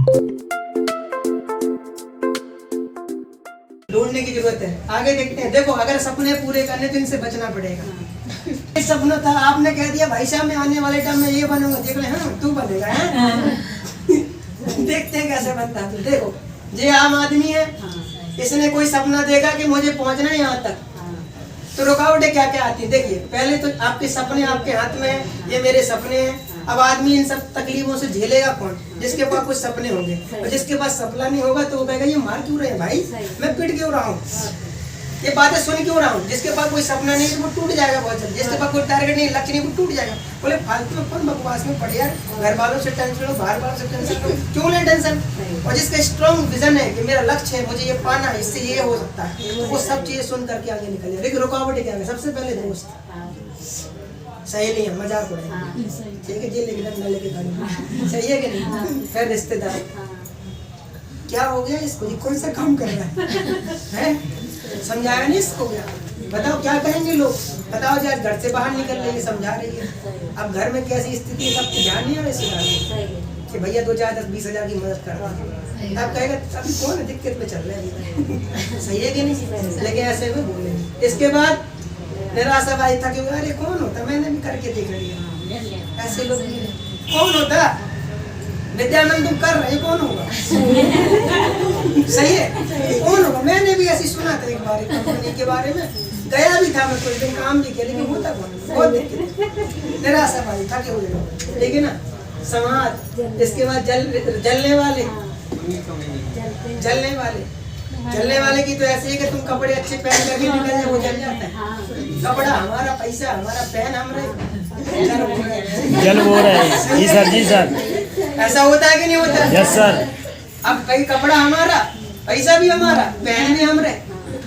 ढूंढने की जरूरत है। आगे देखते हैं। देखो अगर सपने पूरे करने तो इनसे बचना पड़ेगा। एक सपना था, आपने कह दिया भाई साहब मैं आने वाले टाइम में ये बनूंगा, देख ले हाँ तू बनेगा है। देखते हैं कैसे बनता है। तो देखो ये आम आदमी है, इसने कोई सपना देखा कि मुझे पहुंचना है यहाँ तक, तो रुकावटें क्या क्या आती है। देखिए पहले तो आपके सपने आपके हाथ में है, ये मेरे सपने हैं। अब आदमी इन सब तकलीफों से झेलेगा कौन? जिसके पास कुछ सपने होंगे, और जिसके पास सपना नहीं होगा तो वो कहेगा ये मार क्यों रहे हैं भाई, मैं पिट क्यों रहा हूँ, ये बातें सुन क्यों रहा हूँ। जिसके पास कोई सपना नहीं है वो टूट जाएगा बहुत जल्दी। जिसके पास कोई टारगेट नहीं, लक्ष्य नहीं, वो टूट जाएगा। बोले फालतू में कौन बकवास में पड़े यार, घर वालों से टेंशन लो, बाहर वालों से टेंशन लो, क्यों लें टेंशन। और जिसका स्ट्रॉन्ग विजन है कि मेरा लक्ष्य है, मुझे ये पाना है, इससे ये हो सकता है, वो सब चीजें सुन करके आगे निकल जाए। लेकिन रुकावटें क्या है? सबसे पहले दोस्त, सहेलियां, मजाक उड़ाएंगे, ठीक है जी, लेकिन डंडा लेके गाड़ी, सही है कि नहीं। फिर रिश्तेदार, क्या हो गया इसको, ये कौन सा काम कर रहा है? समझाया नहीं इसको क्या? बताओ क्या कहेंगे लोग? बताओ जी आज घर से बाहर निकल रही है, समझा रही है, अब घर में कैसी स्थिति है सबको ध्यान नहीं आ रहा कि भैया 2 4 10 20 हजार की मदद कर रहा है। अब कहेगा अभी कौन है, दिक्कत में चल रहा है। सही है कि नहीं? लेकिन ऐसे में बोलेंगे। इसके बाद निराशावादी था कि अरे कौन होता, मैंने भी करके देख लिया। ऐसे लोग कौन होता, विद्यानंद तुम कर रहे, कौन होगा? सही है, कौन होगा? मैंने भी ऐसी सुना था एक बार एक कंपनी के बारे में, गया भी था मैं कुछ दिन, काम भी किया, लेकिन होता कौन? बहुत दिक्कत, निराशावादी था कि हो जाएगा। ठीक है ना। समाज, इसके बाद जलने वाले, जलने वाले की तो ऐसे ही कि तुम कपड़े अच्छे पहन करके निकल जाए, वो जल जाता है। कपड़ा हमारा, पैसा हमारा, पहन हमारे, जल हो रहा है। जी सर, जी सर। ऐसा होता है कि नहीं होता? Yes sir. अब कहीं कपड़ा हमारा, पैसा भी हमारा, पहन भी हमरे,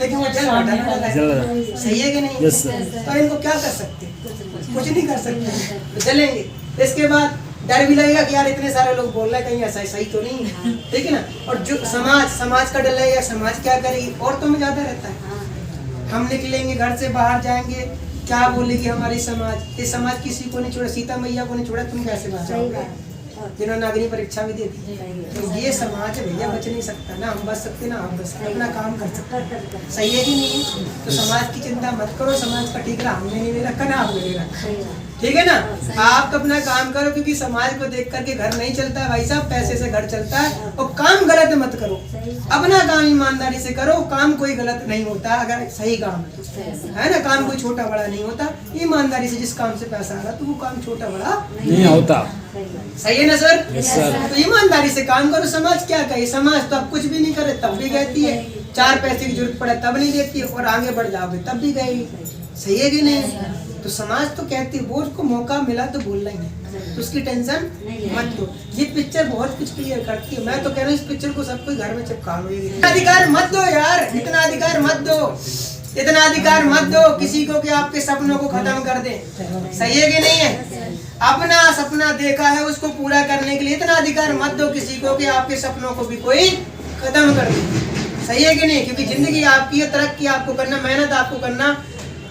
लेकिन वो जल है। सही है कि नहीं? Yes sir. तो इनको क्या कर सकते? कुछ नहीं कर सकते, तो जलेंगे। इसके बाद डर भी लगेगा कि यार इतने सारे लोग बोल रहे हैं, कहीं ऐसा सही तो नहीं है, ठीक है ना। और जो समाज का डर लगेगा, समाज क्या करेगी, औरतों में ज्यादा रहता है। हम निकलेंगे घर से बाहर जाएंगे, क्या बोलेगी हमारी समाज, ये समाज किसी को नहीं छोड़ा, सीता मैया को नहीं छोड़ा, तुम कैसे बचाओगे? जिन्होंने अग्नि परीक्षा भी दी थी। तो ये समाज है भैया, बच नहीं सकता ना, हम बच सकते ना आप बच सकते, अपना काम कर सकते। सही है कि नहीं? तो समाज की चिंता मत करो, समाज का ठीक रहा, हमने नहीं रखा ना आपने नहीं रखा, ठीक है ना। आप अपना काम करो, क्योंकि समाज को देख करके घर नहीं चलता है भाई साहब, पैसे से घर चलता है। और काम गलत मत करो, अपना काम ईमानदारी से करो। काम कोई गलत नहीं होता अगर सही काम है ना। काम कोई छोटा बड़ा नहीं होता, ईमानदारी से जिस काम से पैसा आ रहा तो वो काम छोटा बड़ा नहीं होता। सही है ना सर? Yes sir. तो ईमानदारी से काम करो। समाज क्या कहे? समाज तो आप कुछ भी नहीं करे तब भी कहती है, 4 पैसे की जरूरत पड़े तब नहीं देती है, और आगे बढ़ जाओगे तब भी कहेगी। सही है कि नहीं? तो समाज तो कहती है, वो उसको मौका मिला तो बोल रही है, तो उसकी टेंशन मत लो। ये पिक्चर बहुत कुछ क्लियर करती है। मैं तो कह रहा हूँ इस पिक्चर को सब कोई घर में चिपका लो। अधिकार मत दो यार, इतना अधिकार मत दो, इतना अधिकार मत दो किसी को कि आपके सपनों को खत्म कर दे। सही है कि नहीं है? अपना सपना देखा है उसको पूरा करने के लिए इतना अधिकार मत दो किसी को कि आपके सपनों को भी कोई खत्म कर दे। सही है कि नहीं? क्योंकि जिंदगी आपकी है, तरक्की आपको करना, मेहनत आपको करना,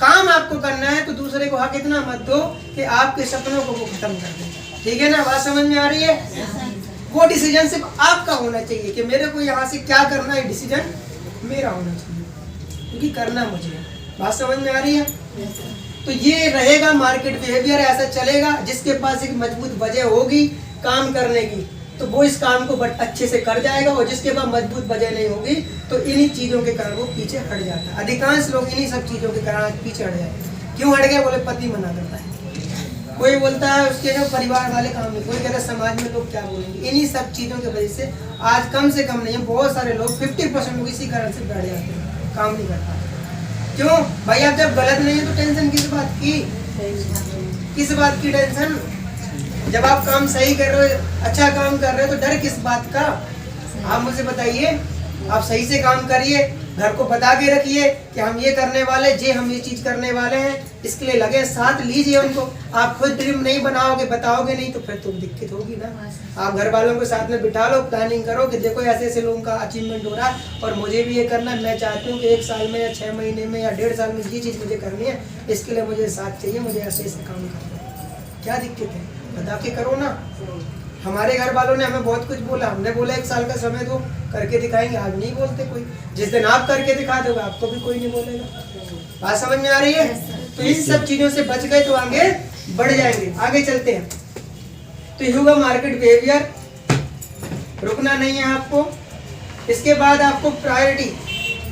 काम आपको करना है। तो दूसरे को हक इतना मत दो कि आपके सपनों को वो खत्म कर दे। ठीक है ना? बात समझ में आ रही है? वो डिसीजन सिर्फ आपका होना चाहिए कि मेरे को यहाँ से क्या करना है, डिसीजन मेरा होना चाहिए, क्योंकि करना मुझे है। बात समझ में आ रही है? तो ये रहेगा मार्केट बिहेवियर, ऐसा चलेगा। जिसके पास एक मजबूत वजह होगी काम करने की तो वो इस काम को अच्छे से कर जाएगा, और जिसके पास मजबूत वजह नहीं होगी तो इन्हीं चीजों के कारण वो पीछे हट जाता है। अधिकांश लोग इन्हीं सब चीजों के कारण पीछे हट जाते। क्यों हट गए? बोले पति मना करता है, कोई बोलता है उसके जो परिवार वाले काम नहीं, कोई कहता है समाज में लोग क्या बोलेंगे। इन्हीं सब चीजों की वजह से आज कम से कम नहीं है, बहुत सारे लोग 50% लोग इसी कारण से बैठ जाते हैं, काम नहीं कर पाते। क्यों भाई? आप जब गलत नहीं है तो टेंशन किस बात की? किस बात की टेंशन? जब आप काम सही कर रहे हो, अच्छा काम कर रहे हो, तो डर किस बात का? आप मुझे बताइए। आप सही से काम करिए, घर को बता के रखिए कि हम ये करने वाले, हम ये चीज करने वाले हैं, इसके लिए लगे, साथ लीजिए उनको। आप खुद ड्रीम नहीं बनाओगे, बताओगे नहीं, तो फिर तो दिक्कत होगी ना। आप घर वालों को साथ में बिठा लो, प्लानिंग करो कि देखो ऐसे ऐसे लोगों का अचीवमेंट हो रहा है और मुझे भी ये करना है। मैं चाहती हूँ कि 1 साल में या 6 महीने में या 1.5 साल में ये चीज़ मुझे करनी है, इसके लिए मुझे साथ चाहिए, मुझे ऐसे ऐसे काम करना है। क्या दिक्कत है? बता के करो ना। हमारे घर वालों ने हमें बहुत कुछ बोला, हमने बोला 1 साल का समय दो, करके दिखाएंगे। आज नहीं बोलते कोई, जिस दिन आप करके दिखा दोगे आपको भी कोई नहीं बोलेगा। बात समझ में आ रही है? तो इन सब चीजों से बच गए तो आगे बढ़ जाएंगे। आगे चलते हैं। तो ये होगा मार्केट बिहेवियर, रुकना नहीं है आपको। इसके बाद आपको प्रायोरिटी,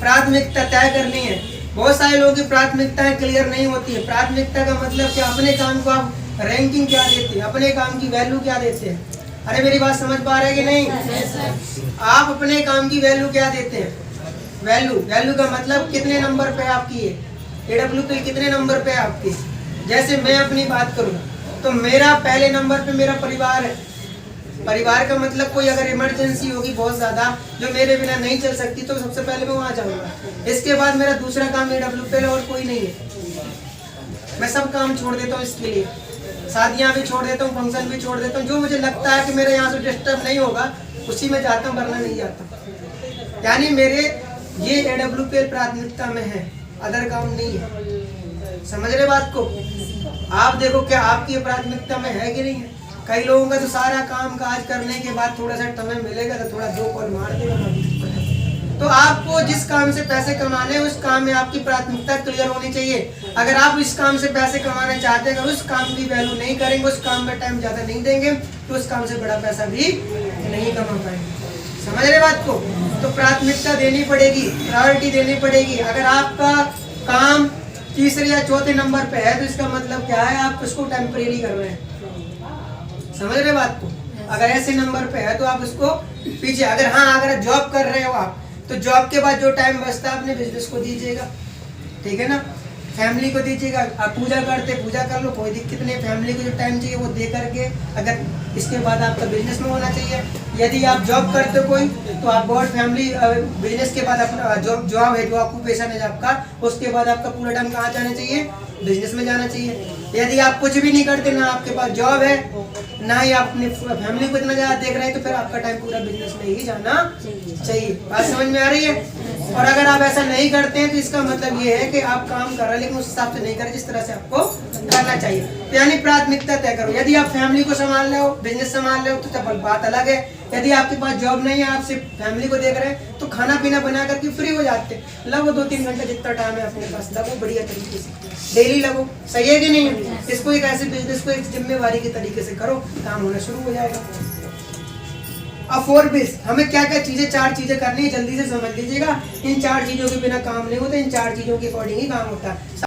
प्राथमिकता तय करनी है। बहुत सारे लोगों की प्राथमिकताएं क्लियर नहीं होती है। प्राथमिकता का मतलब कि अपने काम को आप रैंकिंग क्या देते हैं, अपने काम की वैल्यू क्या देते हैं। अरे मेरी बात समझ पा रहे हैं कि नहीं? आप अपने काम की वैल्यू क्या देते हैं? वैल्यू का मतलब कितने नंबर पे आपकी है, AWP कितने नंबर पे आपकी। जैसे मैं अपनी बात करूं तो मेरा पहले नंबर पे मेरा परिवार है। परिवार का मतलब कोई अगर इमरजेंसी होगी बहुत ज्यादा, जो मेरे बिना नहीं चल सकती, तो सबसे पहले मैं वहां जाऊंगा। इसके बाद मेरा दूसरा काम AWP और कोई नहीं है। मैं सब काम छोड़ देता हूँ इसके लिए, शादियां भी छोड़ देता हूँ, फंक्शन भी छोड़ देता हूँ। जो मुझे लगता है कि मेरे यहाँ से डिस्टर्ब नहीं होगा उसी में जाता हूँ, वरना नहीं जाता। यानी मेरे ये AWP प्राथमिकता में है, अदर काम नहीं है। समझ रहे बात को? आप देखो क्या आपकी प्राथमिकता में है कि नहीं है। कई लोगों का तो सारा काम काज करने के बाद थोड़ा सा समय मिलेगा तो थोड़ा 2 कॉल मार देगा। तो आपको जिस काम से पैसे कमाने उस काम में आपकी प्राथमिकता क्लियर होनी चाहिए। अगर आप इस काम से पैसे कमाना चाहते हैं, अगर उस काम की वैल्यू नहीं करेंगे, उस काम में टाइम ज्यादा नहीं देंगे, तो उस काम से बड़ा पैसा भी नहीं कमा पाएंगे। समझ रहे बात को? तो प्राथमिकता देनी पड़ेगी, प्रायोरिटी देनी पड़ेगी। अगर आपका काम तीसरे या चौथे नंबर पे है तो इसका मतलब क्या है, आप उसको टेम्परेरी कर रहे हैं। समझ रहे बात को? अगर ऐसे नंबर पे है तो आप उसको पीछे, अगर जॉब कर रहे हो आप, तो जॉब के बाद जो टाइम बचता है अपने बिजनेस को दीजिएगा, ठीक है ना, फैमिली को दीजिएगा। आप पूजा करते पूजा कर लो, कोई दिक्कत नहीं। फैमिली को जो टाइम चाहिए वो दे करके, अगर इसके बाद आपका बिजनेस में होना चाहिए। यदि आप जॉब करते हो कोई, तो आप बहुत फैमिली बिजनेस के बाद अपना जॉब है, जो ऑक्यूपेशन है आपका, उसके बाद आपका पूरा टाइम कहाँ जाना चाहिए, बिजनेस में जाना चाहिए। यदि आप कुछ भी नहीं करते, ना आपके पास जॉब है, ना ही आप अपनी फैमिली को इतना ज्यादा देख रहे हैं, तो फिर आपका टाइम पूरा बिजनेस में ही जाना चाहिए। बात समझ में आ रही है? और अगर आप ऐसा नहीं करते हैं तो इसका मतलब ये है कि आप काम कर रहे हैं लेकिन उस हिसाब से नहीं कर रहे जिस तरह से आपको करना चाहिए। तो यानी प्राथमिकता तय करो। यदि आप फैमिली को संभाल रहे हो, बिजनेस संभाल रहे हो, तो तब बात अलग है। यदि आपके पास जॉब नहीं है, आप सिर्फ फैमिली को देख रहे हैं, तो खाना पीना बना करके फ्री हो जाते, लगो 2-3 घंटे जितना टाइम है अपने पास, लगो बढ़िया तरीके से डेली लगो। सही है कि नहीं? इसको एक ऐसे बिजनेस को एक जिम्मेवारी के तरीके से करो, काम होना शुरू हो जाएगा। अब 4 B's, हमें क्या क्या चीजें, 4 चीजें करनी है, जल्दी से समझ लीजिएगा। इन 4 चीजों के बिना काम नहीं होता, इन 4 चीजों के अकॉर्डिंग ही काम होता है।